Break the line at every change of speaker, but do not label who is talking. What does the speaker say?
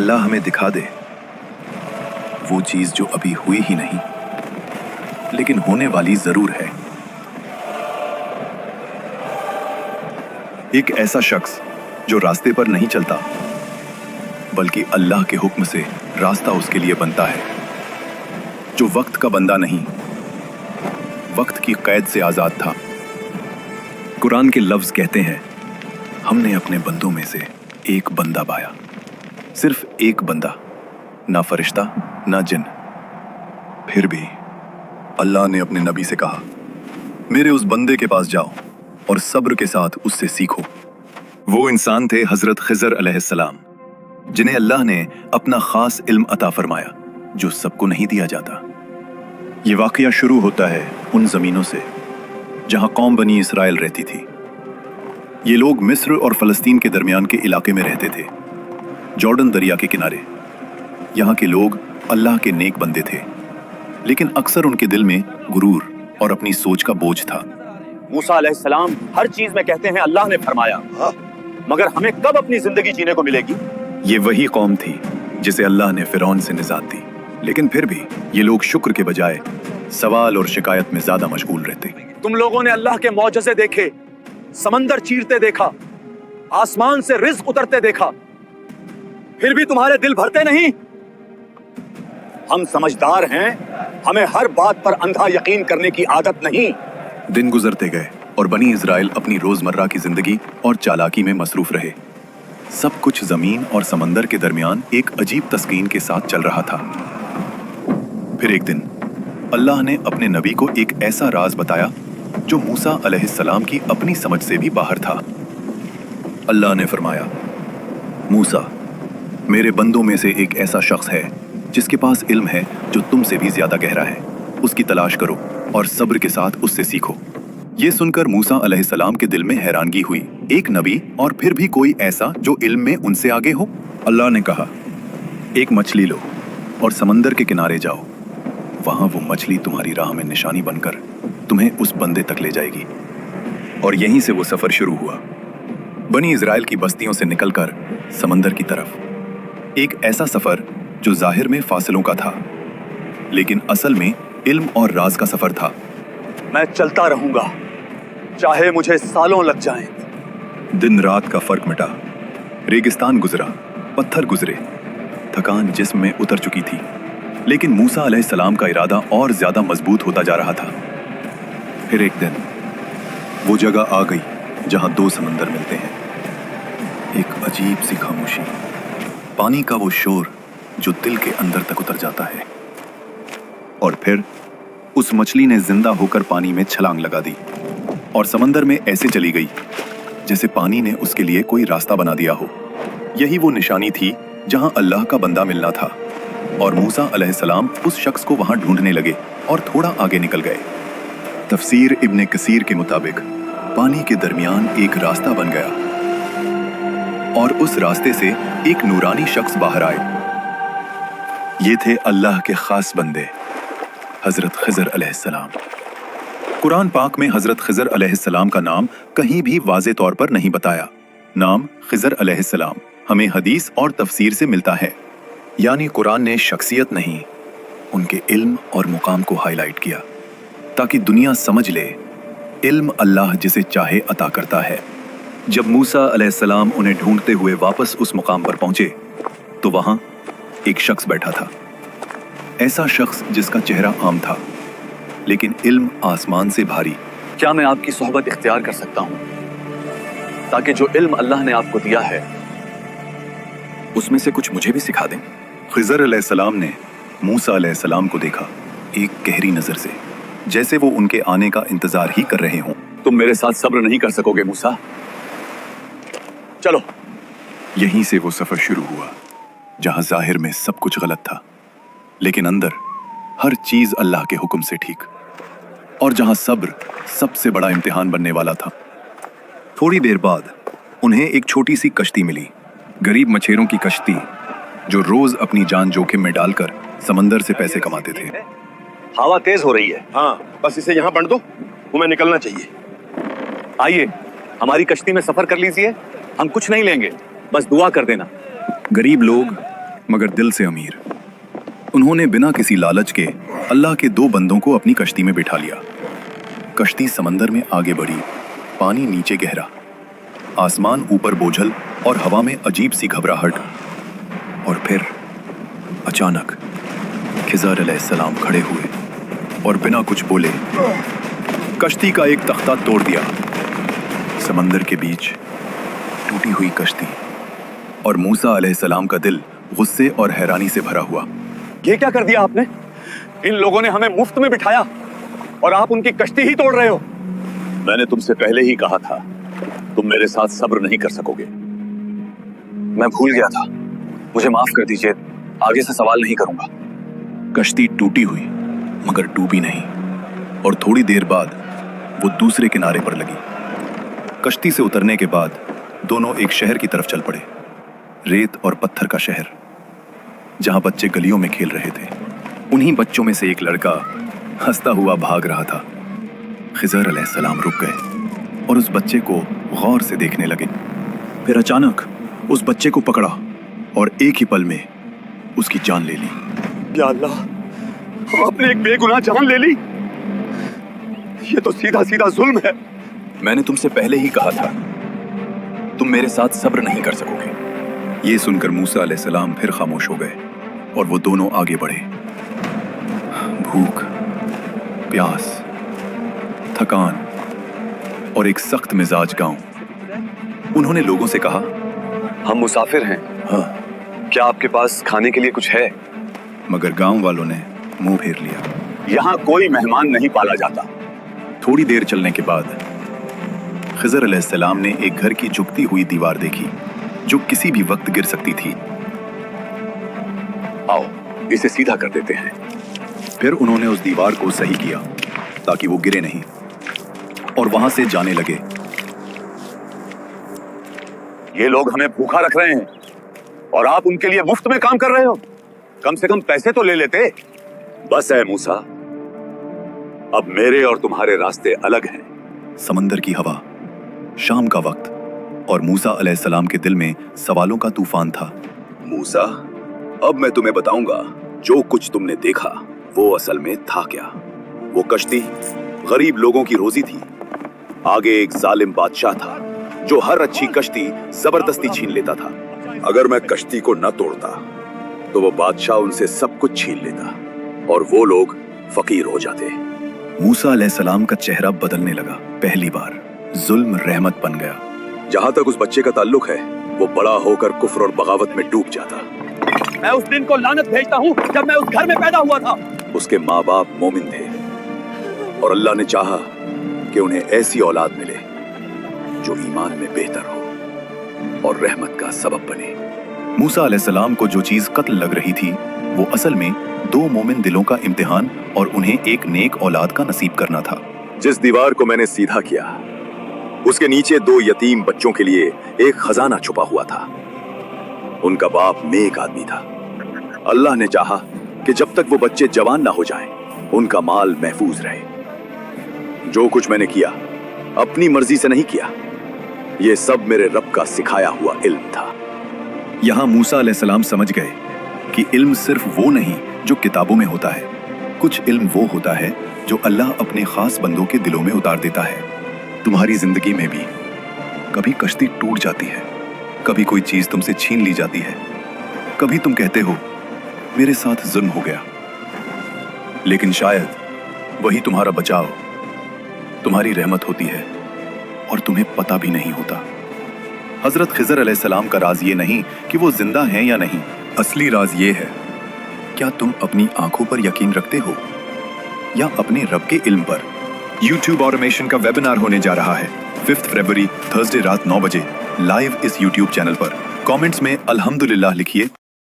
अल्लाह हमें दिखा दे वो चीज जो अभी हुई ही नहीं लेकिन होने वाली जरूर है। एक ऐसा शख्स जो रास्ते पर नहीं चलता बल्कि अल्लाह के हुक्म से रास्ता उसके लिए बनता है, जो वक्त का बंदा नहीं वक्त की कैद से आजाद था। कुरान के लफ्ज कहते हैं, हमने अपने बंदों में से एक बंदा पाया, सिर्फ एक बंदा, ना फरिश्ता ना जिन। फिर भी अल्लाह ने अपने नबी से कहा, मेरे उस बंदे के पास जाओ और सब्र के साथ उससे सीखो। वो इंसान थे हजरत खिजर अलैहिस्सलाम, जिन्हें अल्लाह ने अपना खास इल्म अता फरमाया जो सबको नहीं दिया जाता। ये वाकया शुरू होता है उन जमीनों से जहां कौम बनी इसराइल रहती थी। ये लोग मिस्र और फलस्तीन के दरमियान के इलाके में रहते थे, जॉर्डन दरिया के किनारे। यहाँ के लोग अल्लाह के नेक बंदे थे, लेकिन अक्सर उनके दिल में गुरूर और अपनी सोच का बोझ था।
मूसा अलैहिस्सलाम हर चीज में कहते हैं अल्लाह ने फरमाया, मगर हमें कब अपनी जिंदगी जीने को मिलेगी?
ये वही कौम थी जिसे अल्लाह ने फिरौन से निजात दी, लेकिन फिर भी ये लोग शुक्र के बजाय सवाल और शिकायत में ज्यादा मशगूल रहते।
तुम लोगों ने अल्लाह के मौजज़े देखे, समंदर चीरते देखा, आसमान से रिज़्क उतरते देखा, फिर भी तुम्हारे दिल भरते नहीं। हम समझदार हैं, हमें हर बात पर अंधा यकीन करने की आदत नहीं।
दिन गुजरते गए और बनी इजराइल अपनी रोजमर्रा की जिंदगी और चालाकी में मसरूफ रहे। सब कुछ जमीन और समंदर के दरमियान एक अजीब तस्कीन के साथ चल रहा था। फिर एक दिन अल्लाह ने अपने नबी को एक ऐसा राज बताया जो मूसा अलैहिस्सलाम की अपनी समझ से भी बाहर था। अल्लाह ने फरमाया, मूसा, मेरे बंदों में से एक ऐसा शख्स है जिसके पास इल्म है जो तुमसे भी ज्यादा गहरा है। उसकी तलाश करो और सब्र के साथ उससे सीखो। ये सुनकर मूसा अलैहिस्सलाम के दिल में हैरानगी हुई, एक नबी और फिर भी कोई ऐसा जो इल्म में उनसे आगे हो। अल्लाह ने कहा, एक मछली लो और समंदर के किनारे जाओ, वहां वो मछली तुम्हारी राह में निशानी बनकर तुम्हें उस बंदे तक ले जाएगी। और यहीं से वो सफर शुरू हुआ, बनी इजराइल की बस्तियों से निकलकर समंदर की तरफ। एक ऐसा सफर जो जाहिर में फासलों का था, लेकिन असल में इल्म और राज का सफर था।
मैं चलता रहूंगा, चाहे मुझे सालों लग जाएं।
दिन रात का फर्क मिटा, रेगिस्तान गुजरा, पत्थर गुजरे, थकान जिस्म में उतर चुकी थी, लेकिन मूसा अलैहिस्सलाम का इरादा और ज्यादा मजबूत होता जा रहा था। फिर एक दिन वो जगह आ गई जहां दो समंदर मिलते हैं। एक अजीब सी खामोशी, पानी का वो शोर जो दिल के अंदर तक उतर जाता है। और फिर उस मछली ने जिंदा होकर पानी में छलांग लगा दी और समंदर में ऐसे चली गई जैसे पानी ने उसके लिए कोई रास्ता बना दिया हो। यही वो निशानी थी जहां अल्लाह का बंदा मिलना था। और मूसा अलैहिस्सलाम उस शख्स को वहां ढूंढने लगे और थोड़ा आगे निकल गए। तफसीर इब्ने कसीर के मुताबिक पानी के दरमियान एक रास्ता बन गया और उस रास्ते से एक नूरानी शख्स बाहर आए। ये थे अल्लाह के खास बंदे हजरत खिजर अलैहिस्सलाम। कुरान पाक में हजरत खिजर अलैहिस्सलाम का नाम कहीं भी वाज़े तौर पर नहीं बताया। नाम खिजर अलैहिस्सलाम हमें हदीस और तफसीर से मिलता है, यानी कुरान ने शख्सियत नहीं, उनके इल्म और मुकाम को हाईलाइट किया ताकि दुनिया समझ ले, इल्म अल्लाह जिसे चाहे अता करता है। जब मूसा अलैहिस्सलाम उन्हें ढूंढते हुए वापस उस मुकाम पर पहुंचे तो वहां एक शख्स बैठा था। ऐसा शख्स जिसका चेहरा आम था, लेकिन इल्म आसमान से भारी।
क्या मैं आपकी सोहबत इख्तियार कर सकता हूँ ताकि जो इल्म अल्लाह ने आपको दिया है
उसमें से कुछ मुझे भी सिखा दें? खिजर अलैहिस्सलाम ने मूसा अलैहिस्सलाम को देखा एक गहरी नजर से, जैसे वो उनके आने का इंतजार ही कर रहे हों।
तुम मेरे साथ सब्र नहीं कर सकोगे मूसा, चलो।
यहीं से वो सफर शुरू हुआ जहां जाहिर में सब कुछ गलत था, लेकिन अंदर हर चीज अल्लाह के हुक्म से ठीक, और जहां सब्र सबसे बड़ा इम्तिहान बनने वाला था। थोड़ी देर बाद उन्हें एक छोटी सी कश्ती मिली, गरीब मछेरों की कश्ती जो रोज अपनी जान जोखिम में डालकर समंदर से पैसे कमाते थे।
हवा तेज हो रही है।
हाँ, बस इसे यहाँ बंद दो, हमें निकलना चाहिए।
आइए हमारी कश्ती में सफर कर लीजिए, हम कुछ नहीं लेंगे, बस दुआ कर देना।
गरीब लोग मगर दिल से अमीर। उन्होंने बिना किसी लालच के अल्लाह के 2 बंदों को अपनी कश्ती में बिठा लिया। कश्ती समंदर में आगे बढ़ी, पानी नीचे गहरा, आसमान ऊपर बोझल और हवा में अजीब सी घबराहट। और फिर अचानक खिज़र अलैहिस्सलाम खड़े हुए और बिना कुछ बोले कश्ती का एक तख्ता तोड़ दिया। समंदर के बीच टूटी हुई कश्ती और मूसा अलैहिस्सलाम का दिल गुस्से और हैरानी से भरा हुआ।
ये क्या कर दिया आपने? इन लोगों ने हमें मुफ्त में बिठाया और आप उनकी कश्ती ही तोड़ रहे हो।
मैंने तुमसे पहले ही कहा था, तुम मेरे साथ सब्र नहीं कर सकोगे।
मैं भूल गया था, मुझे माफ कर दीजिए, आगे से सवाल नहीं करूंगा।
कश्ती टूटी हुई मगर डूबी नहीं, और थोड़ी देर बाद वो दूसरे किनारे पर लगी। कश्ती से उतरने के बाद दोनों एक शहर की तरफ चल पड़े, रेत और पत्थर का शहर, जहां बच्चे गलियों में खेल रहे थे। उन्हीं बच्चों में से एक लड़का हंसता हुआ भाग रहा था। खिज़र अलैहिस्सलाम रुक गए और उस बच्चे को गौर से देखने लगे। फिर अचानक उस बच्चे को पकड़ा और एक ही पल में उसकी जान ले ली।
या अल्लाह, आपने एक बेगुनाह जान ले ली। ये तो सीधा सीधा जुल्म है।
मैंने तुमसे पहले ही कहा था, तुम मेरे साथ सब्र नहीं कर सकोगे। ये सुनकर मूसा अलैहिस्सलाम फिर खामोश हो गए और वो दोनों आगे बढ़े। भूख, प्यास, थकान और एक सख्त मिजाज गांव। उन्होंने लोगों से कहा,
हम मुसाफिर हैं,
हाँ,
क्या आपके पास खाने के लिए कुछ है?
मगर गांव वालों ने मुंह फेर लिया।
यहाँ कोई मेहमान नहीं पाला जाता।
थोड़ी देर चलने के बाद खिज़र अलैहिस्सलाम ने एक घर की झुकती हुई दीवार देखी जो किसी भी वक्त गिर सकती थी।
आओ, इसे सीधा कर देते हैं।
फिर उन्होंने उस दीवार को सही किया ताकि वो गिरे नहीं, और वहां से जाने लगे।
ये लोग हमें भूखा रख रहे हैं और आप उनके लिए मुफ्त में काम कर रहे हो। कम से कम पैसे तो ले लेते। बस है मूसा, अब मेरे और तुम्हारे रास्ते अलग हैं।
समंदर की हवा, शाम का वक्त, और मूसा अलैहिस्सलाम के दिल में सवालों का तूफान था।
मूसा, अब मैं तुम्हें बताऊंगा जो कुछ तुमने देखा वो असल में था क्या। वो कश्ती गरीब लोगों की रोजी थी। आगे एक जालिम बादशाह था जो हर अच्छी कश्ती जबरदस्ती छीन लेता था। अगर मैं कश्ती को न तोड़ता तो वो बादशाह उनसे सब कुछ छीन लेता और वो लोग फकीर हो जाते।
मूसा अलैहिस्सलाम का चेहरा बदलने लगा। पहली बार जुल्म रहमत बन गया।
जहां तक उस बच्चे का ताल्लुक है, वो बड़ा होकर कुफ्र और बगावत में डूब जाता।
मैं उस दिन को लानत भेजता हूँ जब मैं उस घर में पैदा हुआ था।
उसके माँ बाप मोमिन थे और अल्लाह ने चाहा कि उन्हें ऐसी औलाद मिले जो ईमान में बेहतर हो और रहमत का सबब बने।
मूसा अलैहिस्सलाम को जो चीज कत्ल लग रही थी वो असल में 2 मोमिन दिलों का इम्तिहान और उन्हें एक नेक औलाद का नसीब करना था।
जिस दीवार को मैंने सीधा किया उसके नीचे 2 यतीम बच्चों के लिए एक खजाना छुपा हुआ था। उनका बाप नेक आदमी था। अल्लाह ने चाहा कि जब तक वो बच्चे जवान ना हो जाएं, उनका माल महफूज रहे। जो कुछ मैंने किया अपनी मर्जी से नहीं किया, ये सब मेरे रब का सिखाया हुआ इल्म था।
यहाँ मूसा अलैहिस्सलाम समझ गए कि इल्म सिर्फ वो नहीं जो किताबों में होता है। कुछ इल्म वो होता है जो अल्लाह अपने खास बंदों के दिलों में उतार देता है। तुम्हारी जिंदगी में भी कभी कश्ती टूट जाती है, कभी कोई चीज तुमसे छीन ली जाती है, कभी तुम कहते हो मेरे साथ जुल्म हो गया, लेकिन शायद वही तुम्हारा बचाव, तुम्हारी रहमत होती है और तुम्हें पता भी नहीं होता। हजरत खिज़र अलैहिस्सलाम का राज ये नहीं कि वो जिंदा हैं या नहीं, असली राज ये है, क्या तुम अपनी आंखों पर यकीन रखते हो या अपने रब के इल्म पर। YouTube ऑटोमेशन का वेबिनार होने जा रहा है 5 फरवरी थर्सडे रात 9 बजे लाइव इस YouTube चैनल पर। कमेंट्स में अल्हम्दुलिल्लाह लिखिए